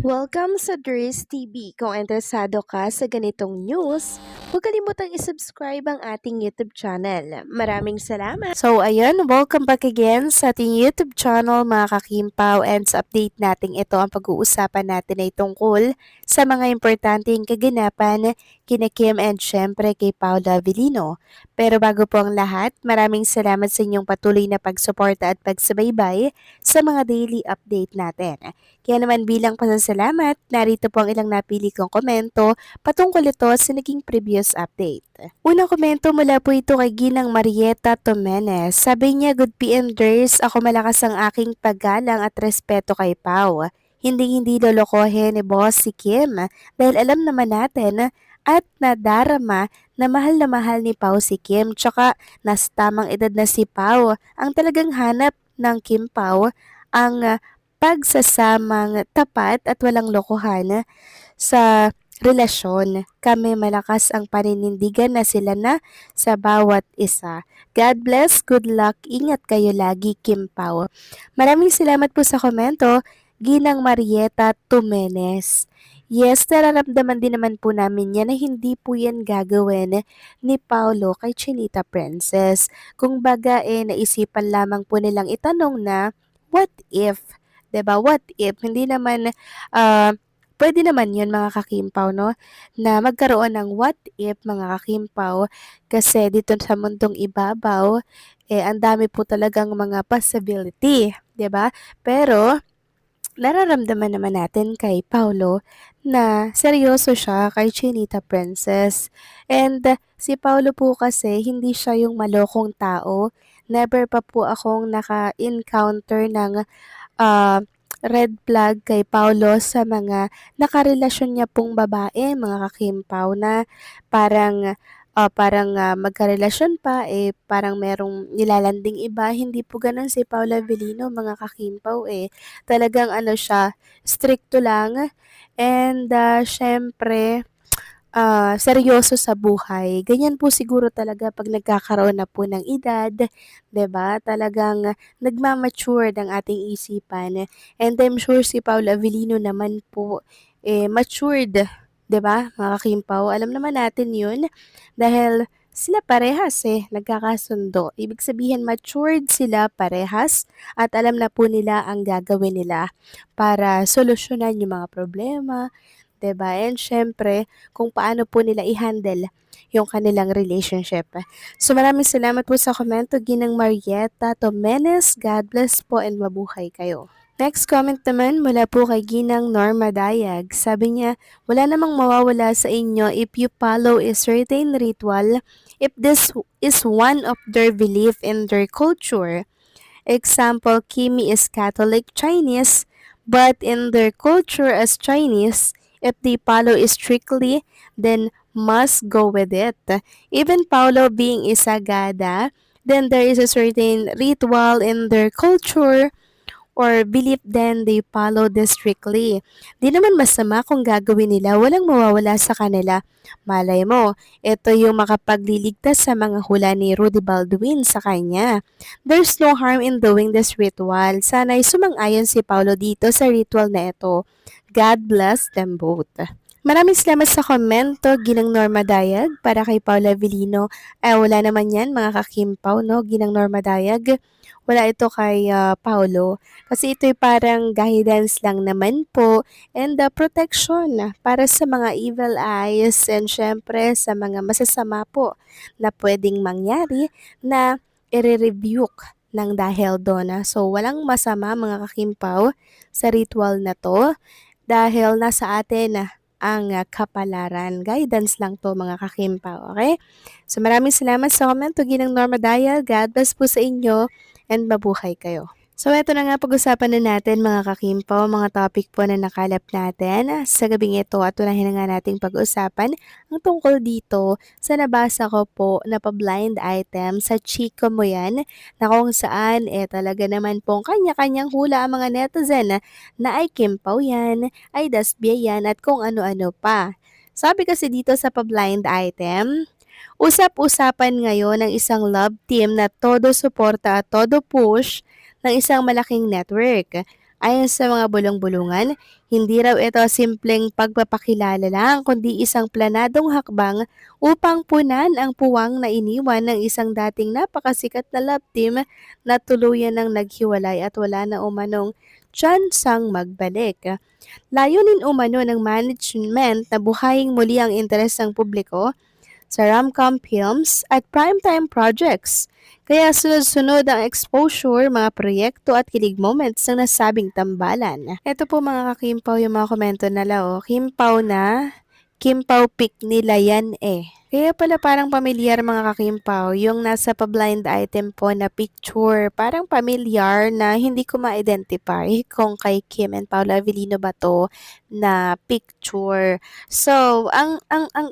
Welcome sa Dries TV. Kung interesado ka sa ganitong news, huwag kalimutang isubscribe ang ating YouTube channel. Maraming salamat! So ayun, welcome back again sa ating YouTube channel mga kakimpaw, and sa update natin ito ang pag-uusapan natin ay tungkol sa mga importanteng kaganapan kina Kim and syempre kay Paula Avellino. Pero bago po ang lahat, maraming salamat sa inyong patuloy na pagsuporta at pagsubaybay sa mga daily update natin. Kaya naman bilang pasasalamat, narito po ang ilang napili kong komento patungkol ito sa naging previous update. Unang komento mula po ito kay Ginang Marieta Tomenes. Sabi niya, "Good PM Ders, ako malakas ang aking paggalang at respeto kay Pau. Hindi lolokohin ni boss si Kim dahil alam naman natin at nadarama na mahal ni Pau si Kim, tsaka nas tamang edad na si Pau. Ang talagang hanap ng Kim Pau ang pagsasamang tapat at walang lokohan sa relasyon. Kami malakas ang paninindigan na sila na sa bawat isa. God bless, good luck, ingat kayo lagi, Kim Pao." Maraming salamat po sa komento, Ginang Marieta Tumenes. Yes, nararamdaman din naman po namin yan na hindi po yan gagawin ni Paulo kay Chinita Princess. Kung baga naisipan lamang po nilang itanong na, what if? 'Di ba? What if hindi naman pwede naman 'yun mga kakimpaw, no, na magkaroon ng what if mga kakimpaw, kasi dito sa mundong ibabaw ang dami po talagang mga possibility, 'di ba? Pero nararamdaman naman natin kay Paulo na seryoso siya kay Chinita Princess. And si Paulo po kasi hindi siya yung malokong tao. Never pa po akong naka-encounter ng ah, red flag kay Paulo sa mga nakarelasyon niya pong babae, mga kakimpaw, na parang magkarelasyon pa, parang merong nilalanding iba. Hindi po ganun si Paula Avellino, mga kakimpaw, talagang ano siya, stricto lang, and syempre, seryoso sa buhay. Ganyan po siguro talaga 'pag nagkakaroon na po ng edad, 'di ba? Talagang nagma-matured ang ating isipan, and I'm sure si Paula Avellino naman po, matured, 'di ba, mga kakimpaw? Alam naman natin 'yun dahil sila parehas, nagkakasundo. Ibig sabihin matured sila parehas at alam na po nila ang gagawin nila para solusyonan yung mga problema, 'di ba? And syempre, kung paano po nila i-handle yung kanilang relationship. So maraming salamat po sa komento, Ginang Marieta Tomenes. God bless po and mabuhay kayo. Next comment naman mula po kay Ginang Norma Dayag. Sabi niya, "Wala namang mawawala sa inyo if you follow a certain ritual, if this is one of their belief in their culture. Example, Kimi is Catholic Chinese, but in their culture as Chinese, if they follow it strictly, then must go with it. Even Paulo being Isagada, then there is a certain ritual in their culture or belief, then they follow this strictly. Di naman masama kung gagawin nila, walang mawawala sa kanila. Malay mo, ito yung makapagliligtas sa mga hula ni Rudy Baldwin sa kanya. There's no harm in doing this ritual. Sana'y sumang-ayon si Paulo dito sa ritual na ito. God bless them both." Maraming salamat sa komento, Ginang Norma Dayag, para kay Paula Avellino. Wala naman yan, mga kakimpaw, no? Ginang Norma Dayag. Wala ito kay Paulo. Kasi ito'y parang guidance lang naman po, and protection para sa mga evil eyes, and syempre sa mga masasama po na pwedeng mangyari na i-rebuke ng dahil doon. So walang masama mga kakimpaw sa ritual na to dahil nasa atin ang kapalaran. Guidance lang to mga kakimpaw, okay? So maraming salamat sa komento, Ginang Norma Daya. God bless po sa inyo and mabuhay kayo. So eto na nga, pag-usapan na natin mga kakimpaw, mga topic po na nakalap natin sa gabing ito, at unahin na nga nating pag-usapan ang tungkol dito sa nabasa ko po na pa-blind item sa Chiko Mo Yan, na kung saan talaga naman pong kanya-kanyang hula ang mga netizen na ay Kimpaw yan, ay Dasbia yan, at kung ano-ano pa. Sabi kasi dito sa pa-blind item, usap-usapan ngayon ng isang love team na todo suporta at todo push ng isang malaking network. Ayon sa mga bulong-bulungan, hindi raw ito simpleng pagpapakilala lang kundi isang planadong hakbang upang punan ang puwang na iniwan ng isang dating napakasikat na love team na tuluyan ng naghiwalay at wala na umanong tsansang magbalik. Layunin umano ng management na buhayin muli ang interes ng publiko sa rom-com films at primetime projects. Kaya sunod-sunod ang exposure, mga proyekto at kilig moments ng nasabing tambalan. Ito po mga kakimpaw yung mga komento nila Kimpaw na, Kimpaw pick nila yan eh. Kaya pala parang pamilyar mga kakimpaw, yung nasa pa-blind item po na picture, parang pamilyar na hindi ko ma-identify kung kay Kim and Paula Avellino ba to na picture. So, ang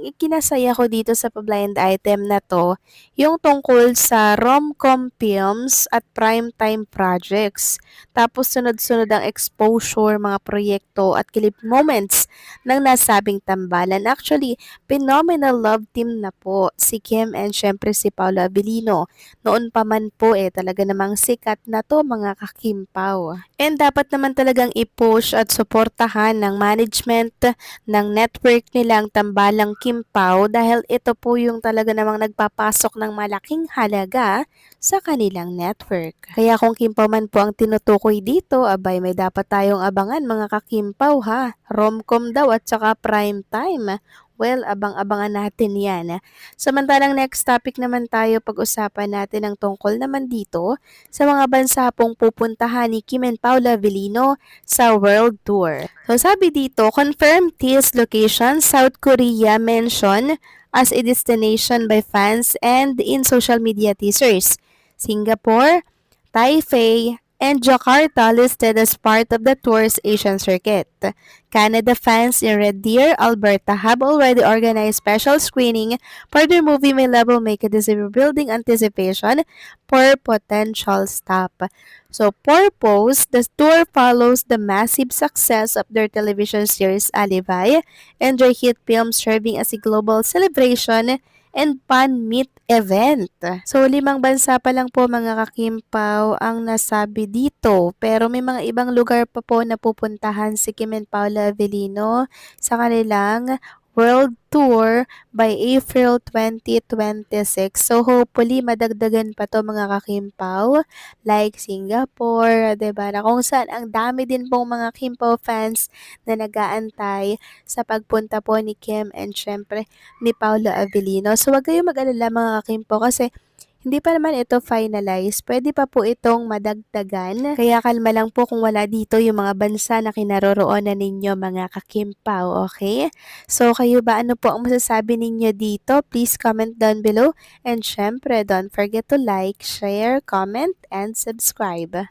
ikinasaya ko dito sa pa-blind item na to, yung tungkol sa rom-com films at primetime projects. Tapos sunod-sunod ang exposure, mga proyekto at kilip moments ng nasabing tambalan. Actually, phenomenal love team na po si Kim and syempre si Paula Avellino. Noon pa man po talaga namang sikat na to mga kakimpaw. And dapat naman talagang i-push at suportahan ng management ng network nilang tambalang Kimpaw dahil ito po yung talaga namang nagpapasok ng malaking halaga sa kanilang network. Kaya kung Kimpaw man po ang tinutukoy dito, abay may dapat tayong abangan mga kakimpaw ha. Romcom daw at saka prime time. Well, abang-abangan natin yan. Samantalang next topic naman tayo, pag-usapan natin ang tungkol naman dito sa mga bansa pong pupuntahan ni Kim and Paula Avellino sa World Tour. So sabi dito, confirmed TS location, South Korea mention as a destination by fans and in social media teasers. Singapore, Taipei, and Jakarta listed as part of the tour's Asian circuit. Canada fans in Red Deer, Alberta have already organized special screening for their movie My Love Will Make It, building anticipation for potential stop. So, purpose, the tour follows the massive success of their television series Alibi and their hit film serving as a global celebration and pan-meet event. So, 5 bansa pa lang po mga kakimpaw ang nasabi dito. Pero may mga ibang lugar pa po na pupuntahan si Kim and Paula Avellino sa kanilang World Tour by April 2026. So, hopefully, madagdagan pa to mga kakimpaw. Like Singapore, diba? Na kung saan ang dami din pong mga Kimpaw fans na nag-aantay sa pagpunta po ni Kim and syempre ni Paula Avellino. So, wag kayong mag-alala mga kakimpaw kasi hindi pa naman ito finalize. Pwede pa po itong madagdagan. Kaya kalma lang po kung wala dito yung mga bansa na kinaroroonan ninyo mga kakimpaw, okay? So kayo ba, ano po ang masasabi ninyo dito? Please comment down below. And syempre, don't forget to like, share, comment, and subscribe.